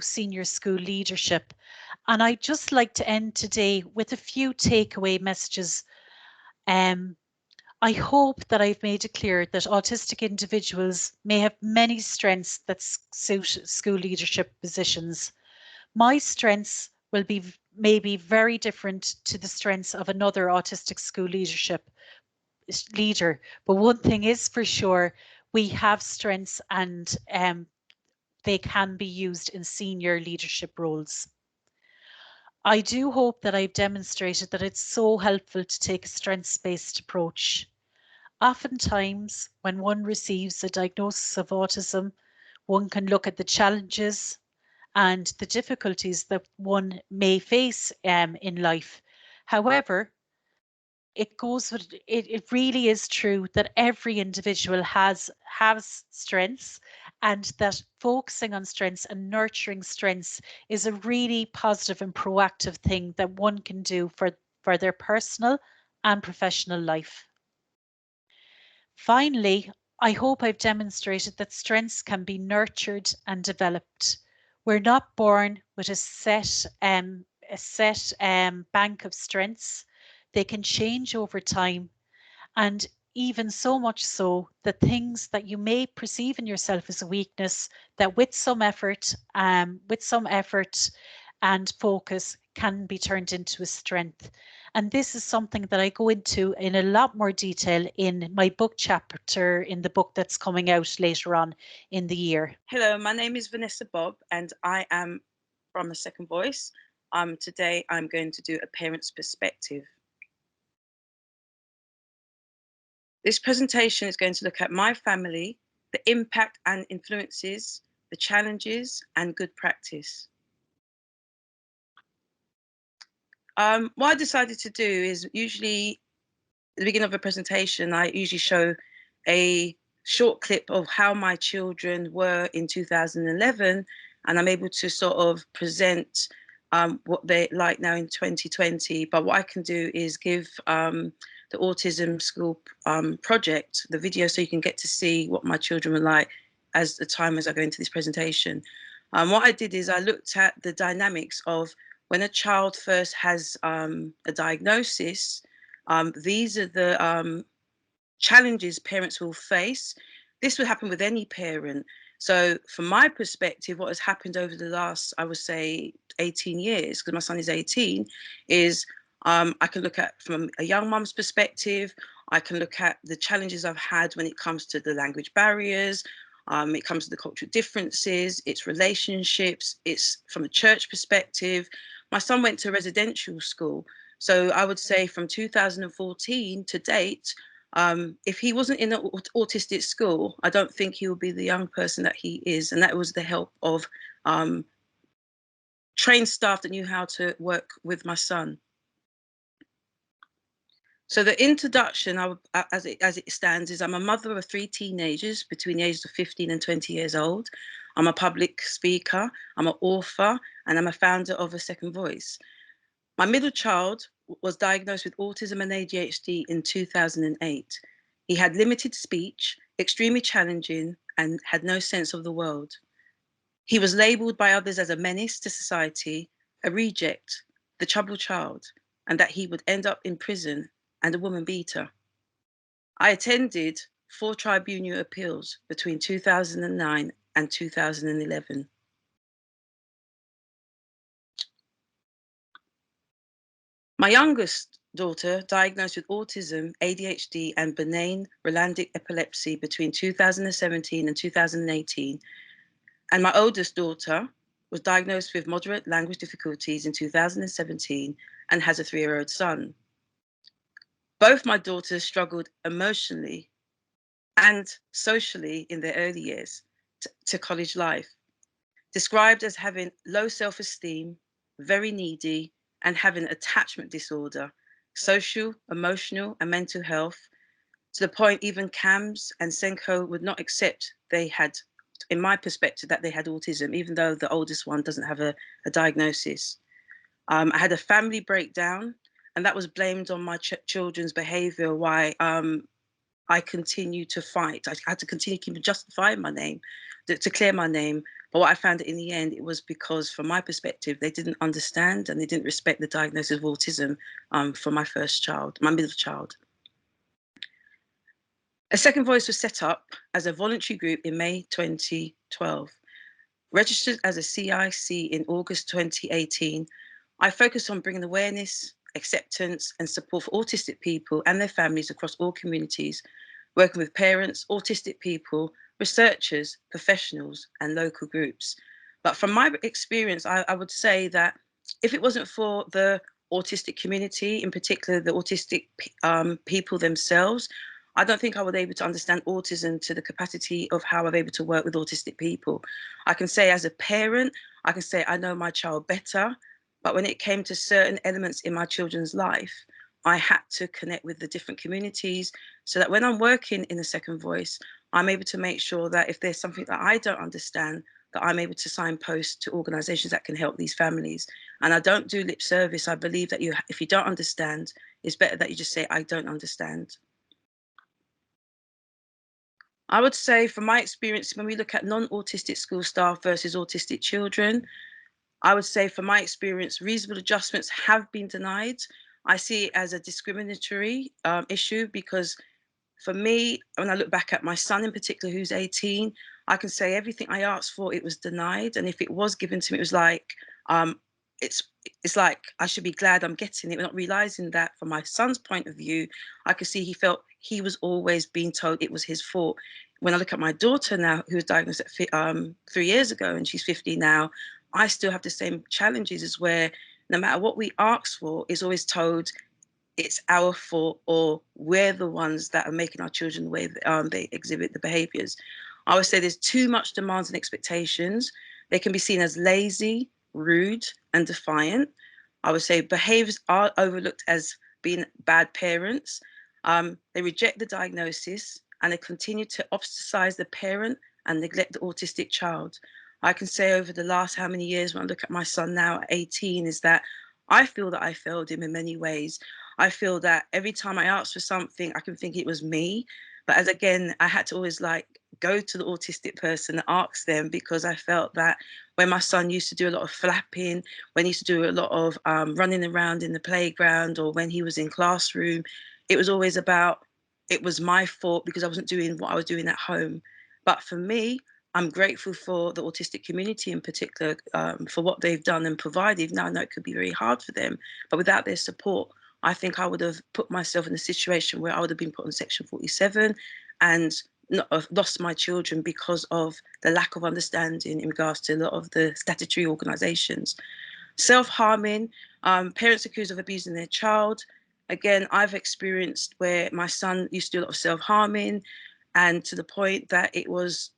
senior school leadership. And I'd just like to end today with a few takeaway messages. I hope that I've made it clear that autistic individuals may have many strengths that suit school leadership positions. My strengths will be maybe very different to the strengths of another autistic school leader, but one thing is for sure, we have strengths, and they can be used in senior leadership roles. I do hope that I've demonstrated that it's so helpful to take a strengths-based approach. Oftentimes, when one receives a diagnosis of autism, one can look at the challenges and the difficulties that one may face in life. However, it really is true that every individual has strengths, and that focusing on strengths and nurturing strengths is a really positive and proactive thing that one can do for their personal and professional life. Finally, I hope I've demonstrated that strengths can be nurtured and developed. We're not born with a set bank of strengths. They can change over time, and even so much so that things that you may perceive in yourself as a weakness, that with some effort and focus can be turned into a strength. And this is something that I go into in a lot more detail in my book chapter in the book that's coming out later on in the year. Hello, my name is Vanessa Bob, and I am from A Second Voice. Today I'm going to do a parent's perspective. This presentation is going to look at my family, the impact and influences, the challenges and good practice. What I decided to do is usually at the beginning of a presentation, I usually show a short clip of how my children were in 2011, and I'm able to sort of present what they're like now in 2020. But what I can do is give the Autism School project the video, so you can get to see what my children were like as the time as I go into this presentation. What I did is I looked at the dynamics of when a child first has a diagnosis. These are the challenges parents will face. This would happen with any parent. So from my perspective, what has happened over the last, I would say, 18 years, because my son is 18, is I can look at from a young mum's perspective. I can look at the challenges I've had when it comes to the language barriers. It comes to the cultural differences, its relationships, it's from a church perspective. My son went to residential school. So I would say from 2014 to date, if he wasn't in an autistic school, I don't think he would be the young person that he is. And that was the help of trained staff that knew how to work with my son. So the introduction, as it stands, is I'm a mother of 3 teenagers between the ages of 15 and 20 years old. I'm a public speaker, I'm an author, and I'm a founder of A Second Voice. My middle child was diagnosed with autism and ADHD in 2008. He had limited speech, extremely challenging, and had no sense of the world. He was labelled by others as a menace to society, a reject, the troubled child, and that he would end up in prison and a woman beater. I attended 4 tribunal appeals between 2009 and 2011. My youngest daughter diagnosed with autism, ADHD, and benign Rolandic epilepsy between 2017 and 2018. And my oldest daughter was diagnosed with moderate language difficulties in 2017 and has a 3-year-old son. Both my daughters struggled emotionally and socially in their early years to college life, described as having low self-esteem, very needy, and having attachment disorder, social, emotional, and mental health, to the point even CAMS and Senko would not accept they had, in my perspective, that they had autism, even though the oldest one doesn't have a diagnosis. I had a family breakdown, and that was blamed on my children's behavior, why I continued to fight. I had to continue to keep justifying my name, to clear my name. But what I found in the end, it was because, from my perspective, they didn't understand and they didn't respect the diagnosis of autism for my first child, my middle child. A Second Voice was set up as a voluntary group in May 2012. Registered as a CIC in August 2018, I focused on bringing awareness, acceptance, and support for autistic people and their families across all communities, working with parents, autistic people, researchers, professionals, and local groups. But from my experience, I would say that if it wasn't for the autistic community, in particular the autistic people themselves, I don't think I would be able to understand autism to the capacity of how I'm able to work with autistic people. I can say as a parent, I can say I know my child better, but when it came to certain elements in my children's life, I had to connect with the different communities so that when I'm working in a Second Voice, I'm able to make sure that if there's something that I don't understand, that I'm able to signpost to organizations that can help these families. And I don't do lip service. I believe that if you don't understand, it's better that you just say, I don't understand. I would say from my experience, when we look at non-autistic school staff versus autistic children, I would say from my experience, reasonable adjustments have been denied. I see it as a discriminatory issue because for me, when I look back at my son in particular, who's 18, I can say everything I asked for, it was denied. And if it was given to me, it was like, it's like I should be glad I'm getting it, not realizing that from my son's point of view, I could see he felt he was always being told it was his fault. When I look at my daughter now, who was diagnosed at 3 years ago, and she's 50 now, I still have the same challenges as where no matter what we ask for, it's always told it's our fault or we're the ones that are making our children the way they exhibit the behaviors. I would say there's too much demands and expectations. They can be seen as lazy, rude, and defiant. I would say behaviors are overlooked as being bad parents. They reject the diagnosis and they continue to ostracize the parent and neglect the autistic child. I can say over the last how many years, when I look at my son now at 18, is that I feel that I failed him in many ways. I feel that every time I asked for something, I can think it was me. But as again, I had to always like go to the autistic person and ask them, because I felt that when my son used to do a lot of flapping, when he used to do a lot of running around in the playground, or when he was in classroom, it was always about, it was my fault because I wasn't doing what I was doing at home. But for me, I'm grateful for the autistic community in particular for what they've done and provided. Now I know it could be very hard for them, but without their support, I think I would have put myself in a situation where I would have been put on Section 47 and not have lost my children because of the lack of understanding in regards to a lot of the statutory organisations. Self-harming, parents accused of abusing their child. Again, I've experienced where my son used to do a lot of self-harming, and to the point that it was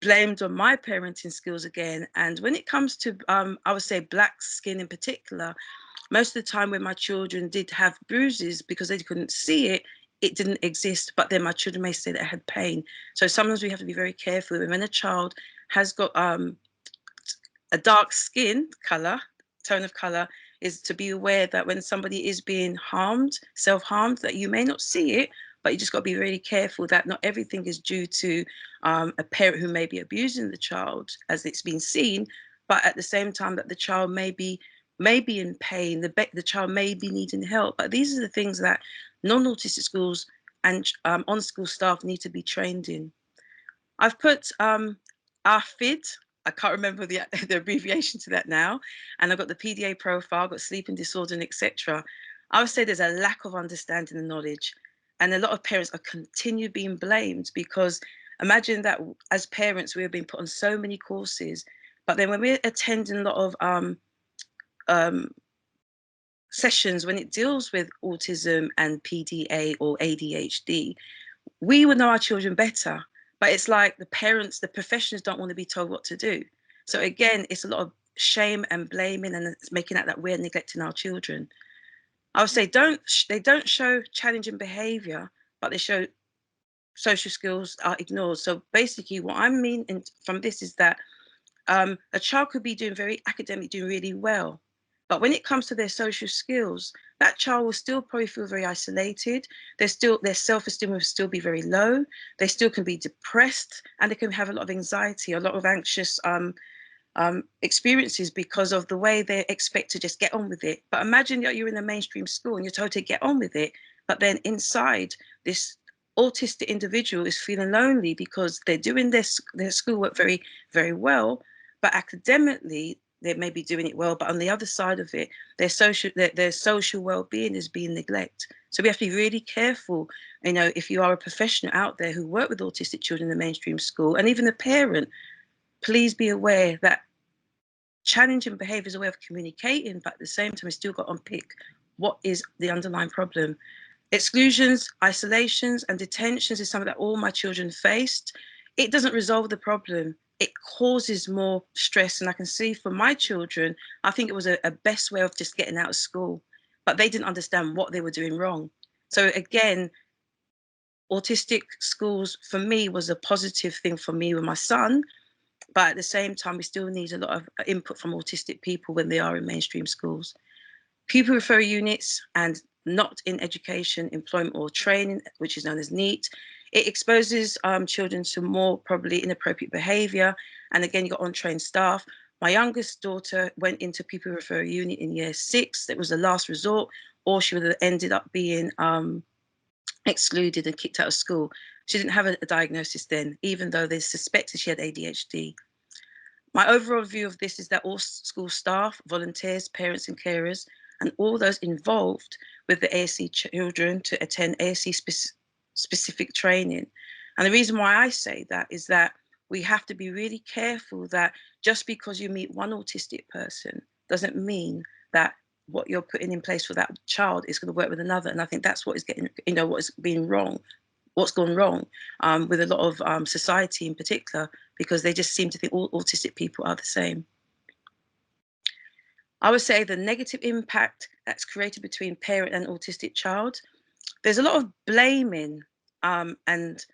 blamed on my parenting skills again. And when it comes to, I would say black skin in particular, most of the time when my children did have bruises, because they couldn't see it, it didn't exist. But then my children may say that I had pain. So sometimes we have to be very careful. And when a child has got a dark skin color, tone of color, is to be aware that when somebody is being harmed, self-harmed, that you may not see it, but you just got to be really careful that not everything is due to a parent who may be abusing the child as it's been seen, but at the same time that the child may be in pain, the child may be needing help. But these are the things that non-autistic schools and on-school staff need to be trained in. I've put ARFID, I can't remember the abbreviation to that now, and I've got the PDA profile, I've got sleeping disorder, and etc. I would say there's a lack of understanding and knowledge, and a lot of parents are continue being blamed, because imagine that as parents we have been put on so many courses, But then when we're attending a lot of sessions when it deals with autism and PDA or ADHD, we would know our children better. But it's like the parents, the professionals don't want to be told what to do. So again, it's a lot of shame and blaming, and it's making out that we're neglecting our children. I would say they don't show challenging behavior, but they show social skills are ignored. So basically what I mean from this is that a child could be doing very academic, doing really well. But when it comes to their social skills, that child will still probably feel very isolated. Their self-esteem will still be very low. They still can be depressed, and they can have a lot of anxiety, a lot of anxious experiences because of the way they expect to just get on with it. But imagine that you're in a mainstream school and you're told to get on with it, but then inside, this autistic individual is feeling lonely because they're doing their schoolwork very, very well, but academically they may be doing it well, but on the other side of it, their social well-being is being neglected. So we have to be really careful. You know, if you are a professional out there who work with autistic children in the mainstream school, and even a parent, please be aware that challenging behavior is a way of communicating, but at the same time, we still got to unpick what is the underlying problem. Exclusions, isolations, and detentions is something that all my children faced. It doesn't resolve the problem. It causes more stress. And I can see for my children, I think it was a best way of just getting out of school, but they didn't understand what they were doing wrong. So again, autistic schools for me was a positive thing for me with my son, but at the same time, we still need a lot of input from autistic people when they are in mainstream schools. Pupil referral units and not in education, employment or training, which is known as NEET. It exposes children to more probably inappropriate behaviour. And again, you've got untrained staff. My youngest daughter went into pupil referral unit in year 6. That was the last resort, or she would have ended up being excluded and kicked out of school. She didn't have a diagnosis then, even though they suspected she had ADHD. My overall view of this is that all school staff, volunteers, parents and carers, and all those involved with the ASC children to attend ASC specific training. And the reason why I say that is that we have to be really careful that just because you meet one autistic person doesn't mean that what you're putting in place for that child is going to work with another. And I think that's what is getting, what is being wrong, what's gone wrong with a lot of society in particular, because they just seem to think all autistic people are the same. I would say the negative impact that's created between parent and autistic child, there's a lot of blaming and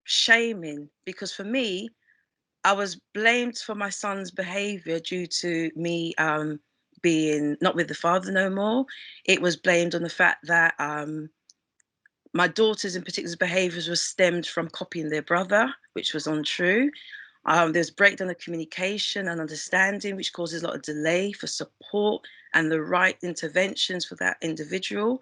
shaming, because for me, I was blamed for my son's behavior due to me being not with the father no more. It was blamed on the fact that my daughter's in particular behaviours was stemmed from copying their brother, which was untrue. There's breakdown of communication and understanding, which causes a lot of delay for support and the right interventions for that individual.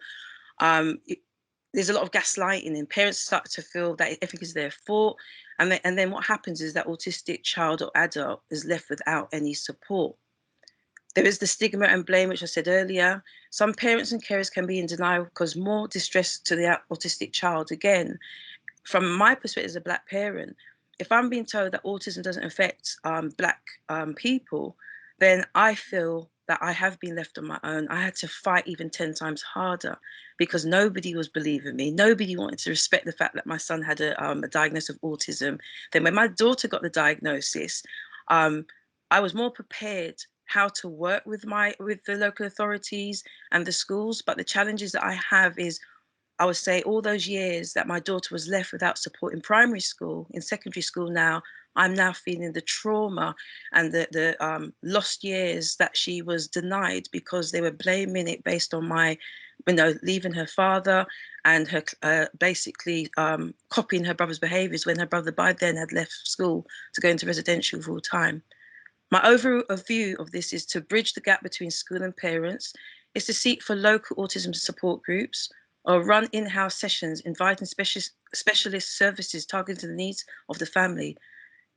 There's a lot of gaslighting, and parents start to feel that everything is their fault. And then what happens is that autistic child or adult is left without any support. There is the stigma and blame, which I said earlier. Some parents and carers can be in denial because more distress to the autistic child. Again, from my perspective as a Black parent, if I'm being told that autism doesn't affect Black people, then I feel that I have been left on my own. I had to fight even 10 times harder because nobody was believing me. Nobody wanted to respect the fact that my son had a diagnosis of autism. Then when my daughter got the diagnosis, I was more prepared how to work with the local authorities and the schools. But the challenges that I have is, I would say, all those years that my daughter was left without support in primary school, in secondary school now, I'm now feeling the trauma and the lost years that she was denied because they were blaming it based on my, leaving her father and her basically copying her brother's behaviours when her brother by then had left school to go into residential full time. My overall view of this is to bridge the gap between school and parents, is to seek for local autism support groups, or run in-house sessions inviting specialist services targeting the needs of the family,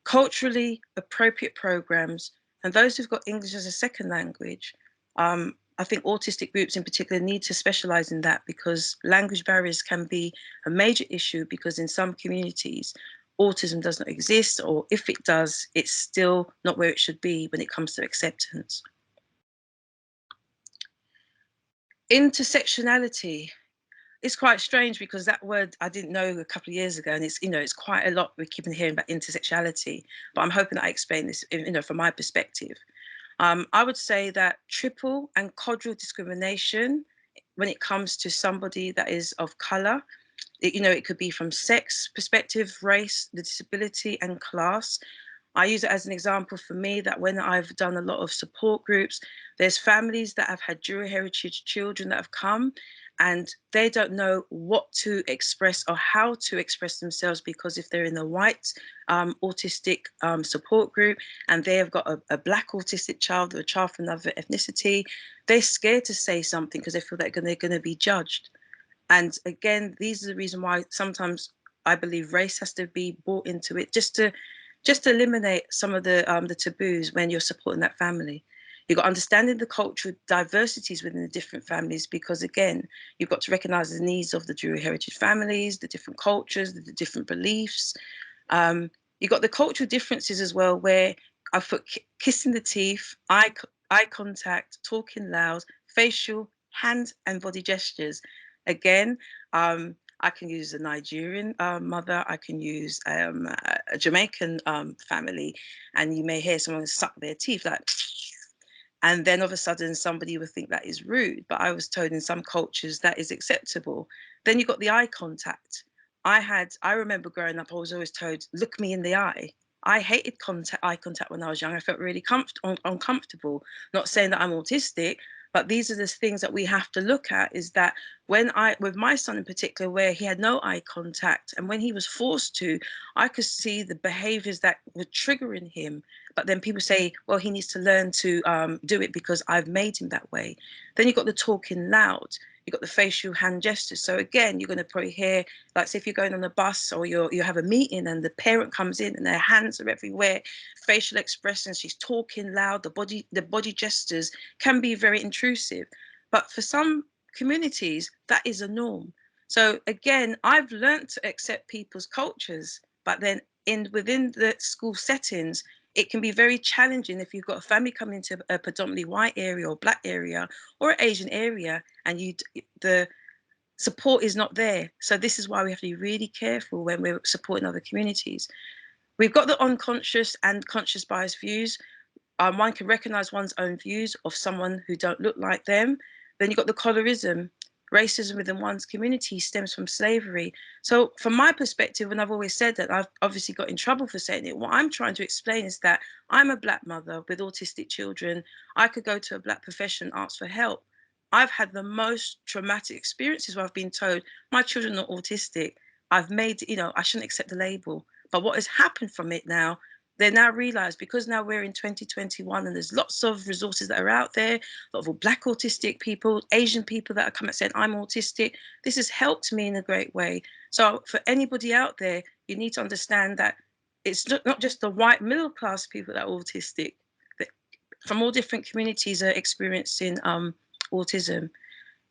culturally appropriate programs, and those who've got English as a second language. I think autistic groups in particular need to specialise in that, because language barriers can be a major issue, because in some communities, autism does not exist, or if it does, it's still not where it should be when it comes to acceptance. Intersectionality is quite strange because that word I didn't know a couple of years ago, and it's, you know, it's quite a lot. We keep hearing about intersectionality, but I'm hoping that I explain this, you know, from my perspective. I would say that triple and quadruple discrimination when it comes to somebody that is of color, you know, it could be from sex perspective, race, the disability, and class. I use it as an example for me that when I've done a lot of support groups, there's families that have had dual heritage children that have come, and they don't know what to express or how to express themselves, because if they're in a white autistic support group and they have got a black autistic child or a child from another ethnicity, they're scared to say something because they feel that they're going to be judged. And again, these are the reason why sometimes I believe race has to be brought into it, just to eliminate some of the taboos when you're supporting that family. You've got understanding the cultural diversities within the different families, because again, you've got to recognize the needs of the dual heritage families, the different cultures, the different beliefs. You've got the cultural differences as well, where I put kissing the teeth, eye contact, talking loud, facial, hand and body gestures. Again, I can use a Nigerian mother, I can use a Jamaican family, and you may hear someone suck their teeth like, and then all of a sudden somebody would think that is rude, but I was told in some cultures that is acceptable. Then you've got the eye contact. I remember growing up, I was always told, look me in the eye. I hated eye contact when I was young. I felt really uncomfortable. Not saying that I'm autistic, but these are the things that we have to look at, is that with my son in particular, where he had no eye contact, and when he was forced to, I could see the behaviors that were triggering him. But then people say, well, he needs to learn to do it because I've made him that way. Then you've got the talking loud. You've got the facial hand gestures. So again, you're going to probably hear, like, say if you're going on a bus or you have a meeting and the parent comes in and their hands are everywhere, facial expressions, she's talking loud, the body gestures can be very intrusive. But for some communities, that is a norm. So again, I've learned to accept people's cultures, but then within the school settings, it can be very challenging if you've got a family coming into a predominantly white area or black area or Asian area, and the support is not there. So this is why we have to be really careful when we're supporting other communities. We've got the unconscious and conscious bias views. One can recognize one's own views of someone who don't look like them. Then you've got the colorism. Racism within one's community stems from slavery. So from my perspective, and I've always said that, I've obviously got in trouble for saying it, what I'm trying to explain is that I'm a black mother with autistic children. I could go to a black profession, ask for help. I've had the most traumatic experiences where I've been told my children are autistic. I've made, I shouldn't accept the label. But what has happened from it now, they now realize, because now we're in 2021 and there's lots of resources that are out there, a lot of black autistic people, Asian people that are coming and saying, I'm autistic. This has helped me in a great way. So for anybody out there, you need to understand that it's not just the white middle class people that are autistic. That from all different communities are experiencing autism.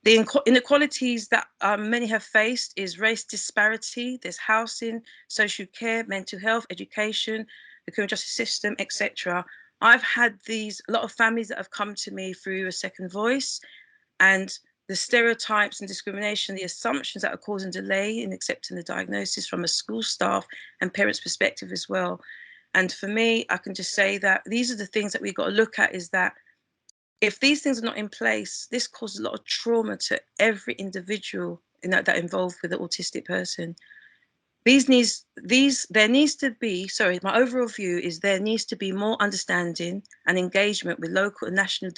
The inequalities that many have faced is race disparity. There's housing, social care, mental health, education, the criminal justice system, etc. I've had a lot of families that have come to me through a second voice, and the stereotypes and discrimination, the assumptions that are causing delay in accepting the diagnosis from a school staff and parents' perspective as well. And for me, I can just say that these are the things that we've got to look at, is that if these things are not in place, this causes a lot of trauma to every individual that involved with an autistic person. There needs to be, my overall view is there needs to be more understanding and engagement with local and national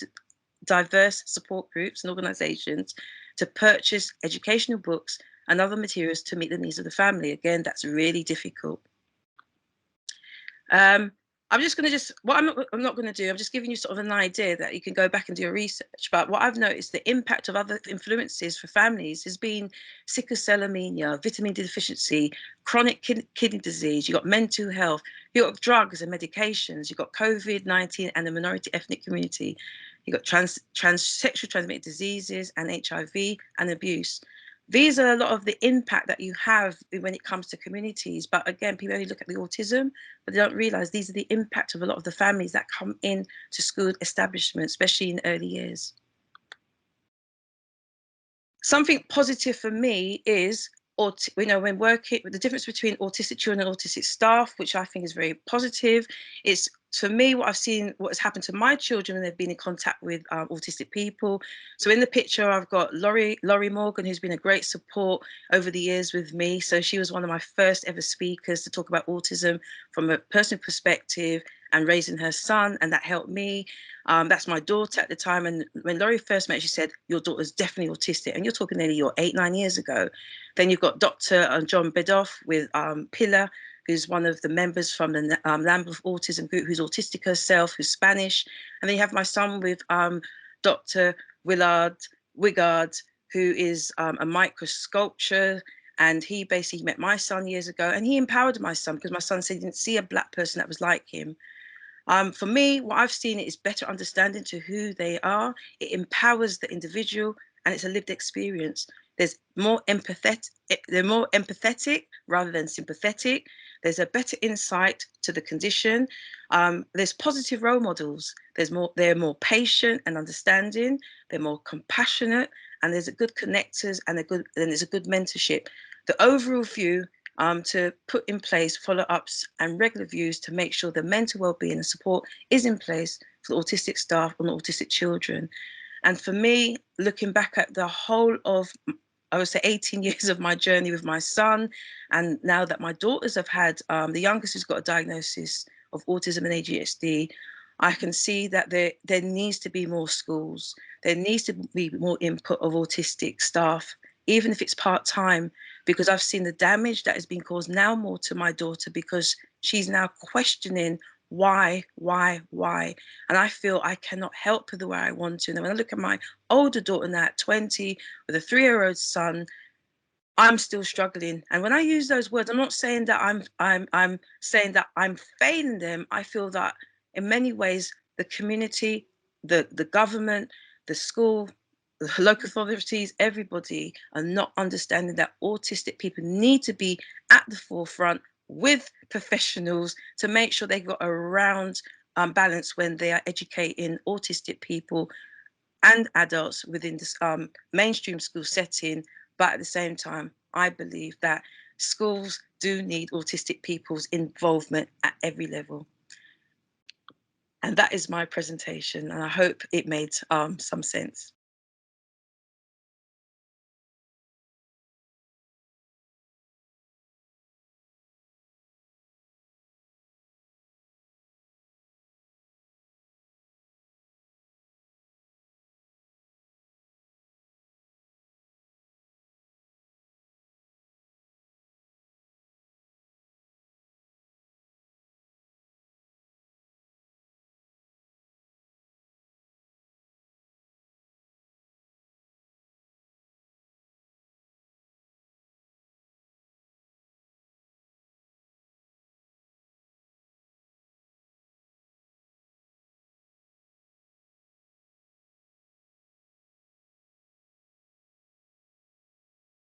diverse support groups and organisations to purchase educational books and other materials to meet the needs of the family. Again, that's really difficult. I'm not going to do, I'm just giving you sort of an idea that you can go back and do your research. But what I've noticed, the impact of other influences for families has been sickle cell anemia, vitamin D deficiency, chronic kidney disease, you've got mental health, you've got drugs and medications, you've got COVID-19 and the minority ethnic community, you've got sexually transmitted diseases and HIV and abuse. these are a lot of the impact that you have when it comes to communities. But again, people only look at the autism, but they don't realize these are the impact of a lot of the families that come in to school establishments, especially in early years. Something positive for me is, when working, the difference between autistic children and autistic staff, which I think is very positive. It's, for me, what I've seen, what has happened to my children when they've been in contact with autistic people. So in the picture, I've got Laurie Morgan, who's been a great support over the years with me. So she was one of my first ever speakers to talk about autism from a personal perspective and raising her son, and that helped me. That's my daughter at the time. And when Laurie first met, she said, your daughter's definitely autistic. And you're talking nearly 8-9 years ago. Then you've got Dr. John Bedoff with Pillar, who's one of the members from the Lambeth Autism Group, who's autistic herself, who's Spanish. And then you have my son with Dr. Wigard, who is a microsculpture. And he basically met my son years ago, and he empowered my son because my son said he didn't see a Black person that was like him. For me, what I've seen is better understanding to who they are. It empowers the individual, and it's a lived experience. They're more empathetic rather than sympathetic. There's a better insight to the condition. There's positive role models. They're more patient and understanding. They're more compassionate, and there's a good connectors and there's a good mentorship. The overall view, to put in place follow-ups and regular views to make sure the mental well-being and support is in place for the autistic staff and autistic children. And for me, looking back at the whole of, I would say, 18 years of my journey with my son, and now that my daughters have had, the youngest has got a diagnosis of autism and ADHD, I can see that there needs to be more schools. There needs to be more input of autistic staff, even if it's part-time, because I've seen the damage that has been caused now more to my daughter because she's now questioning why. And I feel I cannot help her the way I want to. And when I look at my older daughter now at 20 with a 3-year-old son, I'm still struggling. And when I use those words, I'm not saying that I'm saying that I'm failing them. I feel that in many ways, the community, the government, the school, the local authorities, everybody are not understanding that autistic people need to be at the forefront with professionals to make sure they've got a round balance when they are educating autistic people and adults within this mainstream school setting. But at the same time, I believe that schools do need autistic people's involvement at every level. And that is my presentation, and I hope it made some sense.